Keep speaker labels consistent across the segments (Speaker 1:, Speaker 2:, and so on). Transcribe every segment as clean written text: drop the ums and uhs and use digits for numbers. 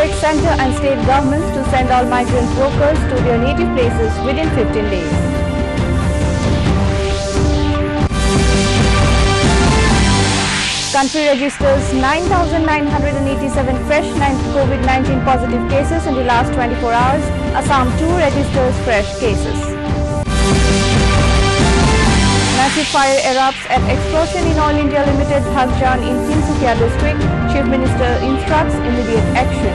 Speaker 1: directs centre and state governments to send all migrant workers to their native places within 15 days. Country registers 9,987 fresh COVID-19 positive cases in the last 24 hours. Assam too registers fresh cases. Massive fire erupts at explosion in Oil India Limited, Bhagjan in Tinsukia district. Chief Minister instructs immediate action.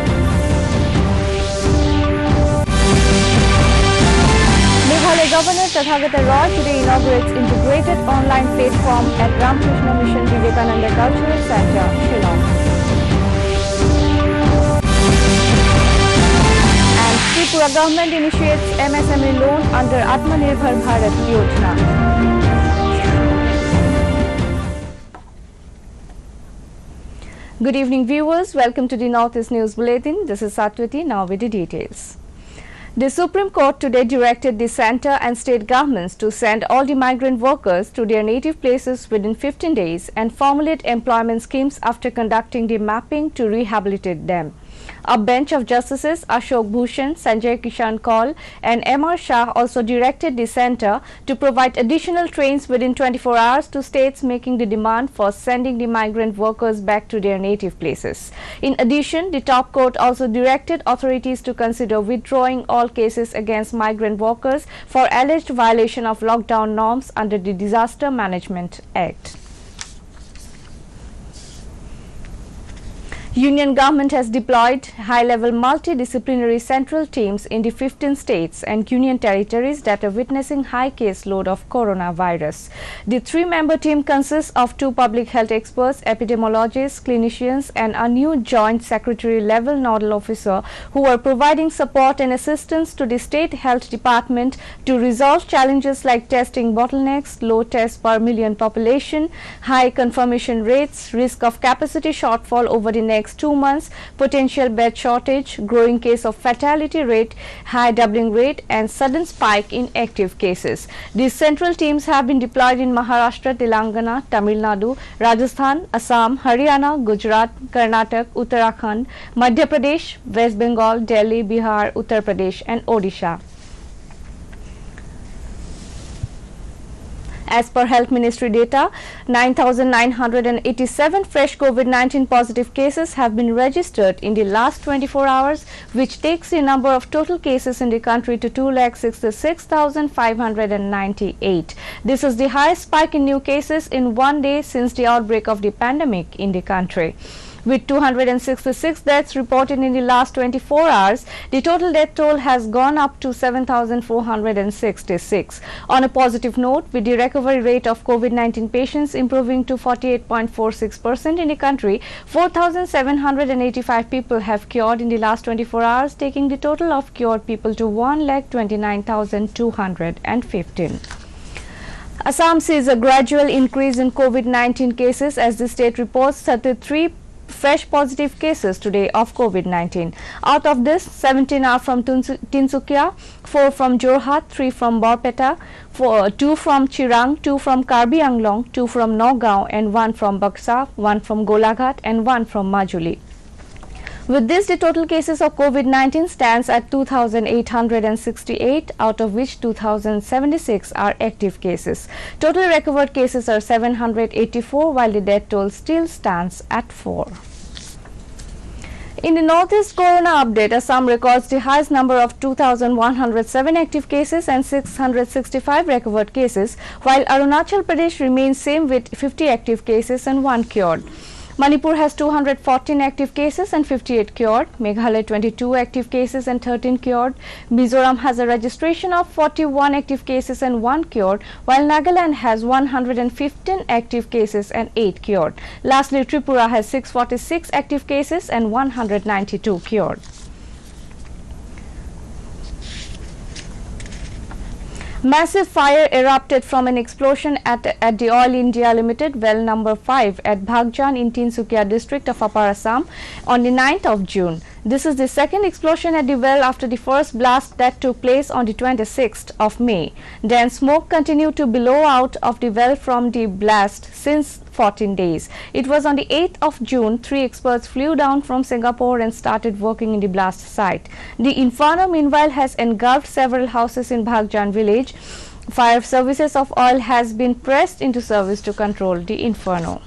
Speaker 1: Meghalaya Governor Tathagata Roy today inaugurates integrated online platform at Ramakrishna Mission Vivekananda Cultural Center, Shillong. And Tripura government initiates MSME loan under Atmanirbhar Bharat Yojana. Good evening viewers, welcome to the Northeast News Bulletin. This is Satwati, now with the details. The Supreme Court today directed the centre and state governments to send all the migrant workers to their native places within 15 days and formulate employment schemes after conducting the mapping to rehabilitate them. A bench of Justices Ashok Bhushan, Sanjay Kishan Kaul and M.R. Shah also directed the centre to provide additional trains within 24 hours to states making the demand for sending the migrant workers back to their native places. In addition, the top court also directed authorities to consider withdrawing all cases against migrant workers for alleged violation of lockdown norms under the Disaster Management Act. Union government has deployed high-level multidisciplinary central teams in the 15 states and union territories that are witnessing high case load of coronavirus. The three-member team consists of 2 public health experts, epidemiologists, clinicians and a new joint secretary-level nodal officer who are providing support and assistance to the state health department to resolve challenges like testing bottlenecks, low tests per million population, high confirmation rates, risk of capacity shortfall over the next 2 months, potential bed shortage, growing case of fatality rate, high doubling rate and sudden spike in active cases. These central teams have been deployed in Maharashtra, Telangana, Tamil Nadu, Rajasthan, Assam, Haryana, Gujarat, Karnataka, Uttarakhand, Madhya Pradesh, West Bengal, Delhi, Bihar, Uttar Pradesh and Odisha. As per Health Ministry data, 9,987 fresh COVID-19 positive cases have been registered in the last 24 hours, which takes the number of total cases in the country to 2,66,598. This is the highest spike in new cases in one day since the outbreak of the pandemic in the country. With 266 deaths reported in the last 24 hours, the total death toll has gone up to 7,466. On a positive note, with the recovery rate of COVID-19 patients improving to 48.46% in the country, 4,785 people have cured in the last 24 hours, taking the total of cured people to 1,29,215. Assam sees a gradual increase in COVID-19 cases as the state reports 33 fresh positive cases today of COVID-19. Out of this, 17 are from Tinsukia, 4 from Jorhat, 3 from Borpeta, 2 from Chirang, 2 from Karbi Anglong, 2 from Nagaon and 1 from Baksa, 1 from Golaghat and 1 from Majuli. With this, the total cases of COVID-19 stands at 2,868, out of which 2,076 are active cases. Total recovered cases are 784, while the death toll still stands at 4. In the Northeast Corona update, Assam records the highest number of 2,107 active cases and 665 recovered cases, while Arunachal Pradesh remains same with 50 active cases and 1 cured. Manipur has 214 active cases and 58 cured. Meghalaya 22 active cases and 13 cured. Mizoram has a registration of 41 active cases and 1 cured, while Nagaland has 115 active cases and 8 cured. Lastly, Tripura has 646 active cases and 192 cured. Massive fire erupted from an explosion at the Oil India Limited well number 5 at Bhagjan in Tinsukia district of Upper Assam on the 9th of June. This is the second explosion at the well after the first blast that took place on the 26th of May. Dense smoke continued to billow out of the well from the blast since 14 days. It was on the 8th of June, 3 experts flew down from Singapore and started working in the blast site. The inferno meanwhile has engulfed several houses in Bhagjan village. Fire services of oil has been pressed into service to control the inferno.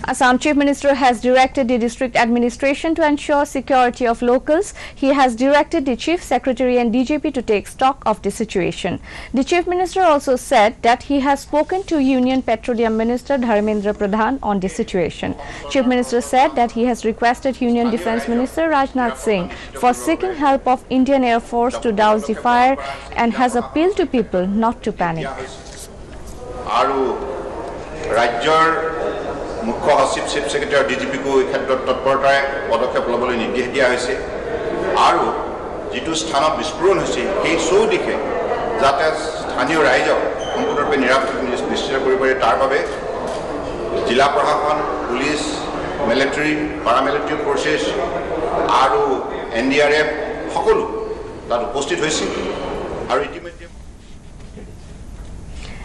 Speaker 1: Assam Chief Minister has directed the district administration to ensure security of locals. He has directed the Chief Secretary and DGP to take stock of the situation. The Chief Minister also said that he has spoken to Union Petroleum Minister Dharmendra Pradhan on the situation. Chief Minister said that he has requested Union Defence Minister Rajnath Singh for seeking help of Indian Air Force to douse the fire and has appealed to people not to panic.
Speaker 2: মুখ্য সচিব chief secretary DGP কো এই ক্ষেত্ৰত তৎপৰতাৰে পদক্ষেপ ল'বলৈ নিৰ্দেশ দিয়া হৈছে আৰু যেটো স্থানত বিস্ফোৰণ হৈছে সেই চৌদিশে যাতে স্থানীয় ৰাইজক সম্পূৰ্ণৰূপে নিশ্চিত কৰিব পাৰে তাৰ বাবে জিলা প্ৰশাসন পুলিচ মিলিটাৰী পাৰামিলিটাৰী ফৰ্চেছ আৰু NDRF সকলো তাত উপস্থিত হৈছে আৰু ইতিমধ্যে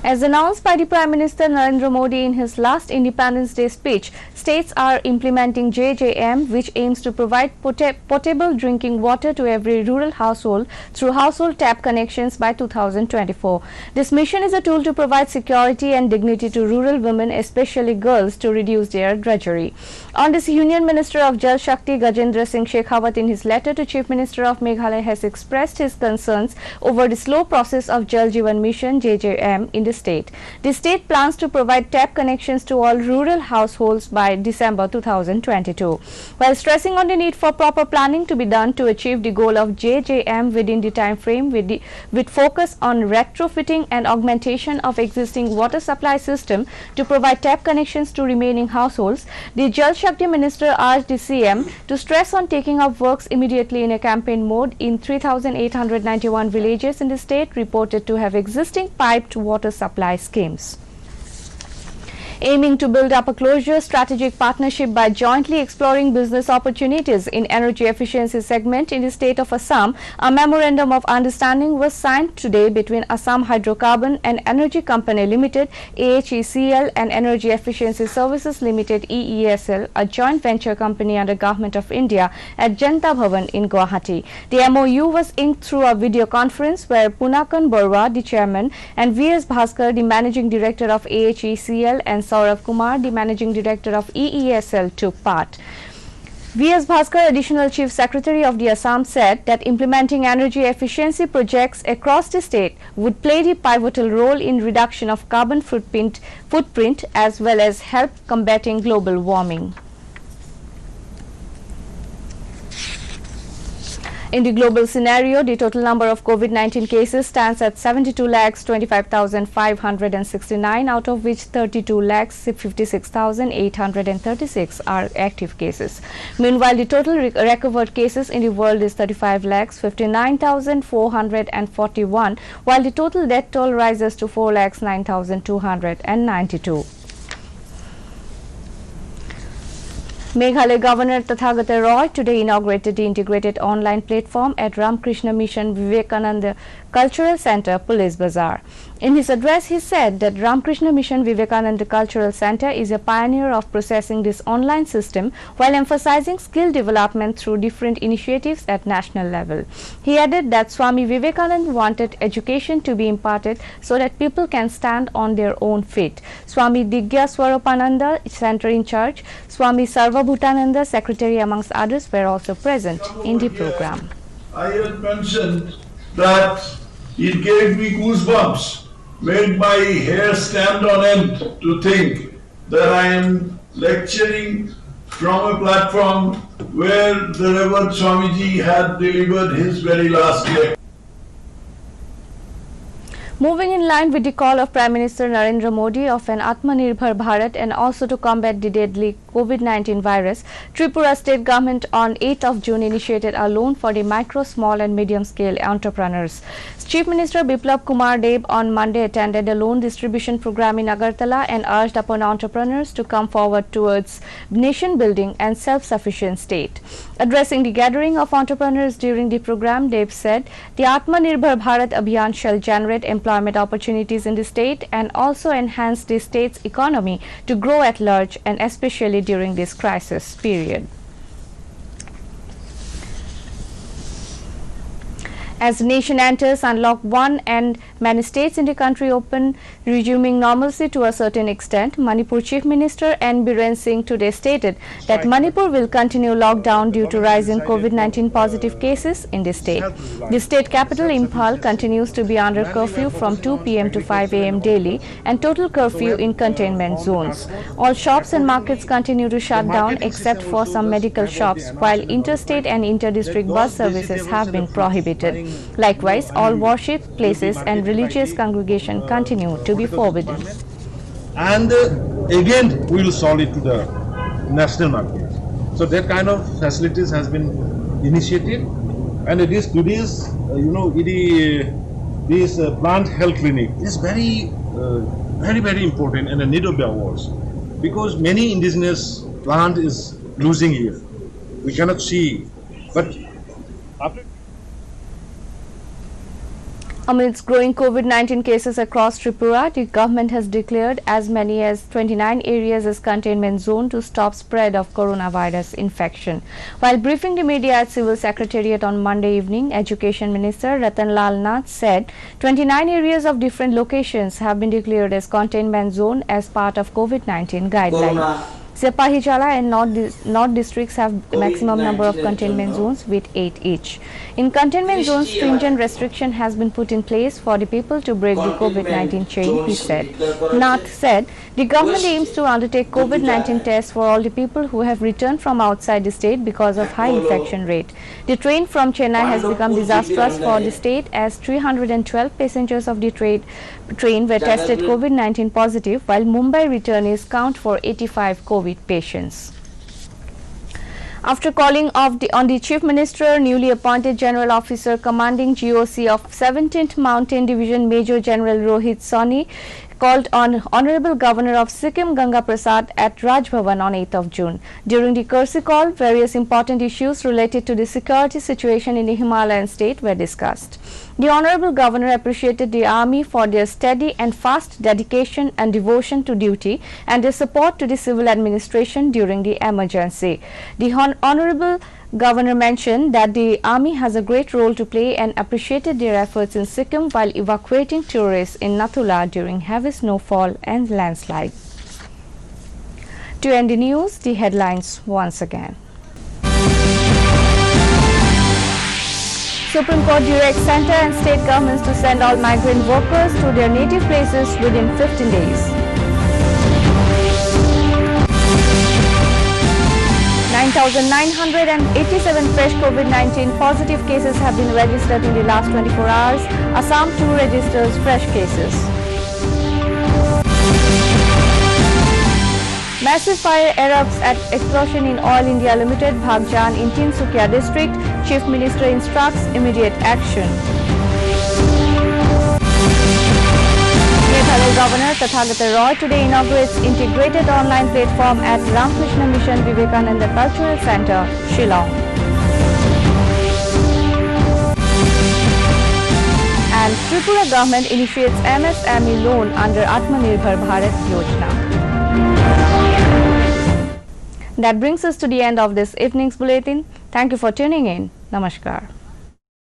Speaker 1: As announced by the Prime Minister Narendra Modi in his last Independence Day speech, states are implementing JJM, which aims to provide potable drinking water to every rural household through household tap connections by 2024. This mission is a tool to provide security and dignity to rural women, especially girls, to reduce their drudgery. On this, Union Minister of Jal Shakti Gajendra Singh Shekhawat in his letter to Chief Minister of Meghalaya has expressed his concerns over the slow process of Jal Jeevan Mission JJM in the state. The state plans to provide tap connections to all rural households by December 2022. While stressing on the need for proper planning to be done to achieve the goal of JJM within the time frame with focus on retrofitting and augmentation of existing water supply system to provide tap connections to remaining households, the Jal Shakti Minister urged the CM to stress on taking up works immediately in a campaign mode in 3,891 villages in the state reported to have existing piped water supply schemes. Aiming to build up a closer strategic partnership by jointly exploring business opportunities in energy efficiency segment in the state of Assam, a memorandum of understanding was signed today between Assam Hydrocarbon and Energy Company Limited, AHECL, and Energy Efficiency Services Limited, EESL, a joint venture company under Government of India at Janta Bhavan in Guwahati. The MOU was inked through a video conference where Punakan Barwa, the chairman, and V.S. Bhaskar, the managing director of AHECL, and Saurav Kumar, the managing director of EESL, took part. V.S. Bhaskar, additional chief secretary of the Assam, said that implementing energy efficiency projects across the state would play the pivotal role in reduction of carbon footprint as well as help combating global warming. In the global scenario, the total number of COVID-19 cases stands at 72,25,569, out of which 32,56,836 are active cases. Meanwhile, the total recovered cases in the world is 35,59,441, while the total death toll rises to 4,09,292. Meghalaya Governor Tathagata Roy today inaugurated the integrated online platform at Ramakrishna Mission Vivekananda Cultural Center, Police Bazaar. In his address, he said that Ramakrishna Mission Vivekananda Cultural Center is a pioneer of processing this online system while emphasizing skill development through different initiatives at national level. He added that Swami Vivekananda wanted education to be imparted so that people can stand on their own feet. Swami Digya Swarupananda, center in charge, Swami Sarvabhutananda, secretary, amongst others, were also present in the program.
Speaker 3: I had mentioned that it gave me goosebumps, made my hair stand on end to think that I am lecturing from a platform where the Reverend Swamiji had delivered his very last lecture.
Speaker 1: Moving in line with the call of Prime Minister Narendra Modi of an Atmanirbhar Bharat and also to combat the deadly COVID-19 virus, Tripura state government on 8th of June initiated a loan for the micro, small and medium scale entrepreneurs. Chief Minister Biplab Kumar Deb on Monday attended a loan distribution program in Agartala and urged upon entrepreneurs to come forward towards nation building and self-sufficient state. Addressing the gathering of entrepreneurs during the program, Deb said the Atmanirbhar Bharat Abhiyan shall generate employment opportunities in the state and also enhance the state's economy to grow at large and especially during this crisis period. As the nation enters Unlock 1 and many states in the country open, resuming normalcy to a certain extent, Manipur Chief Minister N. Biren Singh today stated that Manipur will continue lockdown due to rising COVID-19 positive cases in the state. The state capital Imphal continues to be under curfew from 2 p.m. to 5 a.m. daily and total curfew in containment zones. All shops and markets continue to shut down except for some medical shops, while interstate and inter-district bus services have been prohibited. Likewise, all worship places and religious congregation continue to be forbidden.
Speaker 4: And again, we will solve it to the national market. So that kind of facilities has been initiated, and it is today's, this plant health clinic is very important and a need of the awards, because many indigenous plant is losing here. We cannot see, but after
Speaker 1: amidst growing COVID-19 cases across Tripura, the government has declared as many as 29 areas as containment zone to stop spread of coronavirus infection. While briefing the media at Civil Secretariat on Monday evening, Education Minister Ratan Lal Nath said 29 areas of different locations have been declared as containment zone as part of COVID-19 guideline. Sepahijala and North districts have maximum number of containment zones with 8 each. In containment zones, stringent restriction has been put in place for the people to break the COVID-19 chain, he said. Nath said the government aims to undertake COVID-19 tests for all the people who have returned from outside the state because of high infection rate. The train from Chennai has become disastrous for the state as 312 passengers of the train were tested COVID-19 positive, while Mumbai returnees count for 85 COVID patients. After calling on the Chief Minister, newly appointed General Officer commanding GOC of 17th Mountain Division Major General Rohit Soni called on Honorable Governor of Sikkim Ganga Prasad at Raj Bhavan on 8th of June. During the courtesy call, various important issues related to the security situation in the Himalayan state were discussed. The Honorable Governor appreciated the Army for their steady and fast dedication and devotion to duty and their support to the civil administration during the emergency. The Honorable Governor mentioned that the Army has a great role to play and appreciated their efforts in Sikkim while evacuating tourists in Nathula during heavy snowfall and landslide. To end the news, the headlines once again. Supreme Court directs centre and state governments to send all migrant workers to their native places within 15 days. 9,987 fresh COVID-19 positive cases have been registered in the last 24 hours. Assam too registers fresh cases. Massive fire erupts at explosion in Oil India Limited, Bhagjan in Tinsukia district. Chief Minister instructs immediate action. Meghalaya Governor Tathagata Roy today inaugurates integrated online platform at Ramakrishna Mission Vivekananda Cultural Center, Shillong. And Tripura government initiates MSME loan under Atmanirbhar Bharat Yojana. That brings us to the end of this evening's bulletin. Thank you for tuning in. Namaskar.